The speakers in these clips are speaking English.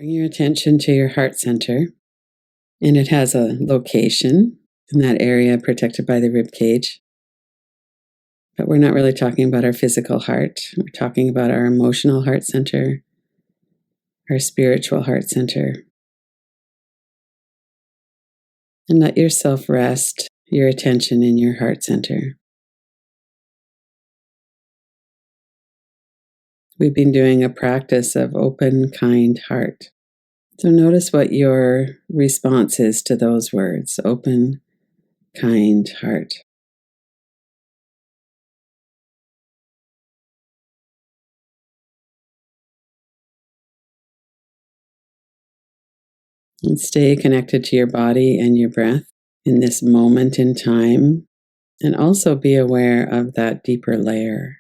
Bring your attention to your heart center, and it has a location in that area protected by the rib cage. But we're not really talking about our physical heart. We're talking about our emotional heart center, our spiritual heart center. And let yourself rest your attention in your heart center. We've been doing a practice of open, kind heart. So notice what your response is to those words, open, kind heart. And stay connected to your body and your breath in this moment in time, and also be aware of that deeper layer.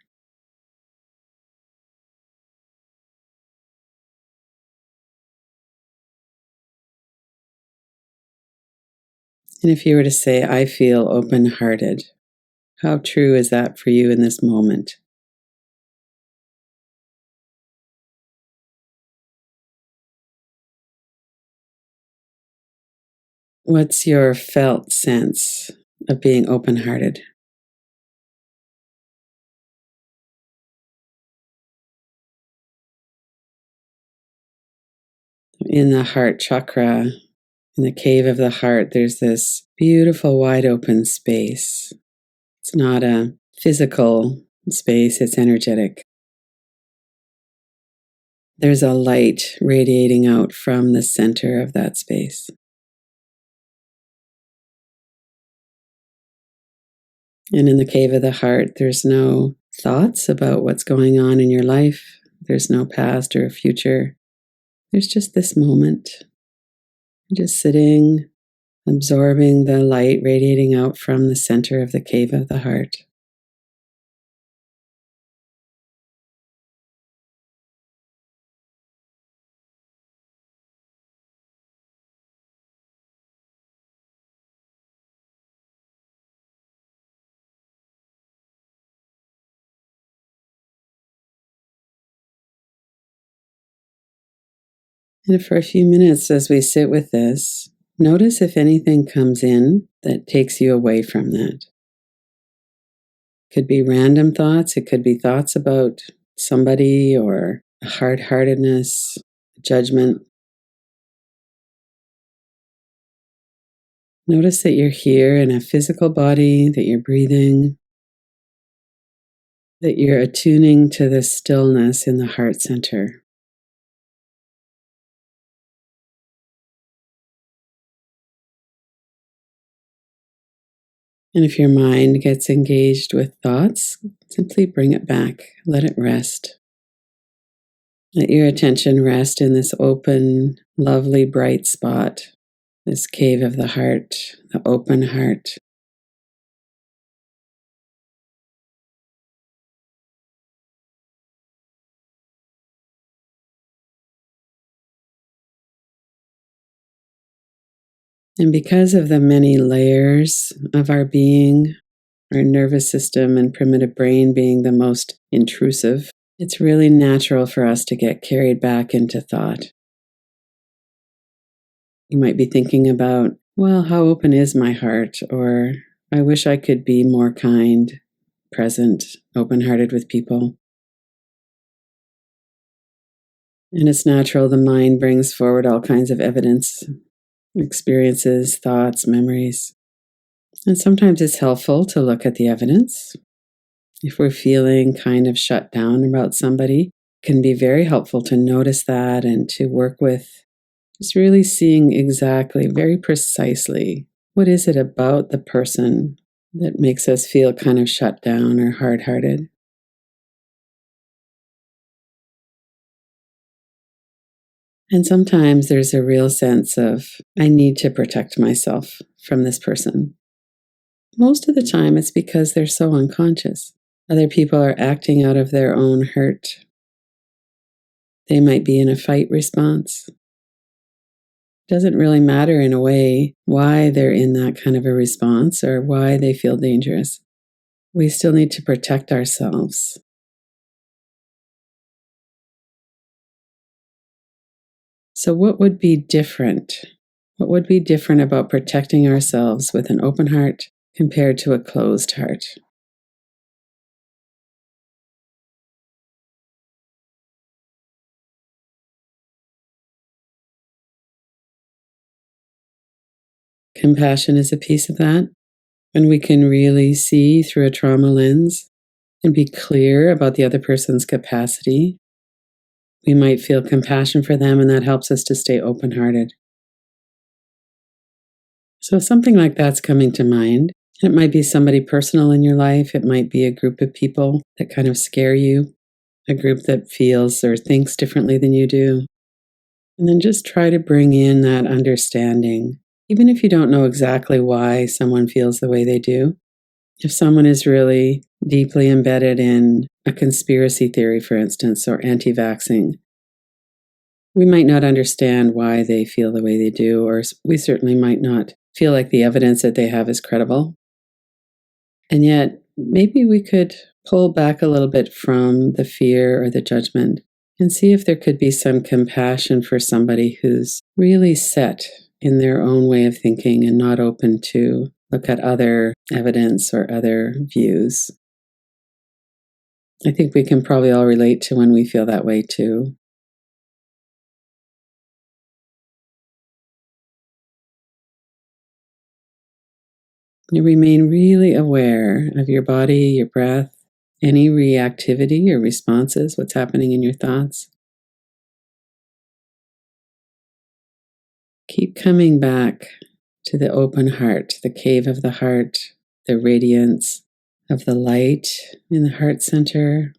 And if you were to say, I feel open-hearted, how true is that for you in this moment? What's your felt sense of being open-hearted? In the heart chakra, in the cave of the heart, there's this beautiful wide open space. It's not a physical space, it's energetic. There's a light radiating out from the center of that space. And in the cave of the heart, there's no thoughts about what's going on in your life. There's no past or future. There's just this moment. Just sitting, absorbing the light radiating out from the center of the cave of the heart. And for a few minutes as we sit with this, notice if anything comes in that takes you away from that. Could be random thoughts. It could be thoughts about somebody or hard-heartedness, judgment. Notice that you're here in a physical body, that you're breathing, that you're attuning to the stillness in the heart center. And if your mind gets engaged with thoughts, simply bring it back. Let it rest. Let your attention rest in this open, lovely, bright spot, this cave of the heart, the open heart. And because of the many layers of our being, our nervous system and primitive brain being the most intrusive, it's really natural for us to get carried back into thought. You might be thinking about, well, how open is my heart? Or I wish I could be more kind, present, open-hearted with people. And it's natural, the mind brings forward all kinds of evidence, experiences, thoughts, memories. And sometimes it's helpful to look at the evidence. If we're feeling kind of shut down about somebody, it can be very helpful to notice that and to work with just really seeing exactly, very precisely, what is it about the person that makes us feel kind of shut down or hard-hearted. And sometimes there's a real sense of, I need to protect myself from this person. Most of the time, it's because they're so unconscious. Other people are acting out of their own hurt. They might be in a fight response. It doesn't really matter in a way why they're in that kind of a response or why they feel dangerous. We still need to protect ourselves. So, what would be different? What would be different about protecting ourselves with an open heart compared to a closed heart? Compassion is a piece of that. When we can really see through a trauma lens and be clear about the other person's capacity, we might feel compassion for them, and that helps us to stay open hearted. So, if something like that's coming to mind, it might be somebody personal in your life, it might be a group of people that kind of scare you, a group that feels or thinks differently than you do. And then just try to bring in that understanding, even if you don't know exactly why someone feels the way they do. If someone is really deeply embedded in a conspiracy theory, for instance, or anti vaxxing, we might not understand why they feel the way they do, or we certainly might not feel like the evidence that they have is credible. And yet, maybe we could pull back a little bit from the fear or the judgment and see if there could be some compassion for somebody who's really set in their own way of thinking and not open to look at other evidence or other views. I think we can probably all relate to when we feel that way too. You remain really aware of your body, your breath, any reactivity or responses, what's happening in your thoughts. Keep coming back to the open heart, the cave of the heart, the radiance of the light in the heart center.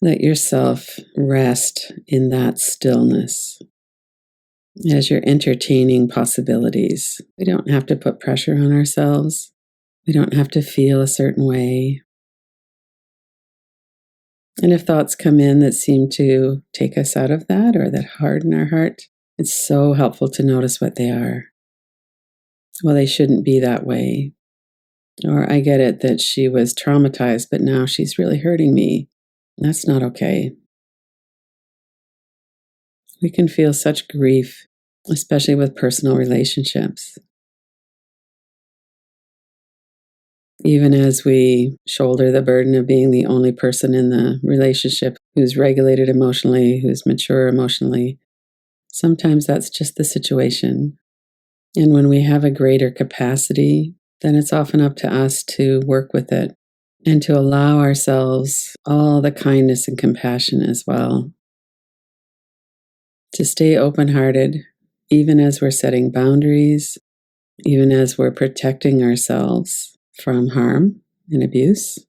Let yourself rest in that stillness as you're entertaining possibilities. We don't have to put pressure on ourselves. We don't have to feel a certain way. And if thoughts come in that seem to take us out of that or that harden our heart, it's so helpful to notice what they are. Well, they shouldn't be that way. Or I get it that she was traumatized, but now she's really hurting me. That's not okay. We can feel such grief, especially with personal relationships. Even as we shoulder the burden of being the only person in the relationship who's regulated emotionally, who's mature emotionally, sometimes that's just the situation. And when we have a greater capacity, then it's often up to us to work with it and to allow ourselves all the kindness and compassion as well. To stay open hearted, even as we're setting boundaries, even as we're protecting ourselves from harm and abuse.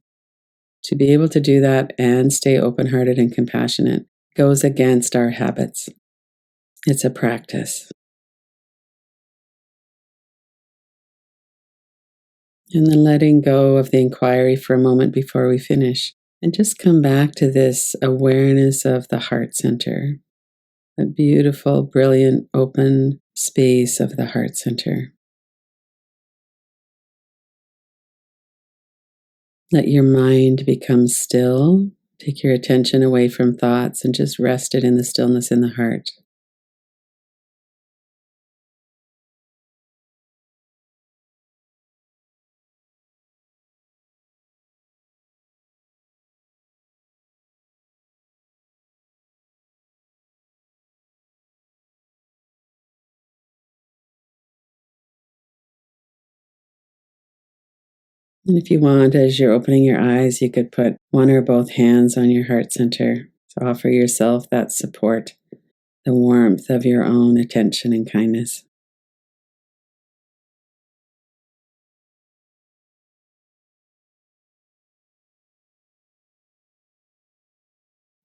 To be able to do that and stay open hearted and compassionate goes against our habits. It's a practice. And then letting go of the inquiry for a moment before we finish and just come back to this awareness of the heart center, a beautiful, brilliant, open space of the heart center. Let your mind become still. Take your attention away from thoughts and just rest it in the stillness in the heart. And if you want, as you're opening your eyes, you could put one or both hands on your heart center to offer yourself that support, the warmth of your own attention and kindness.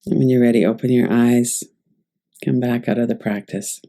And when you're ready, open your eyes, come back out of the practice.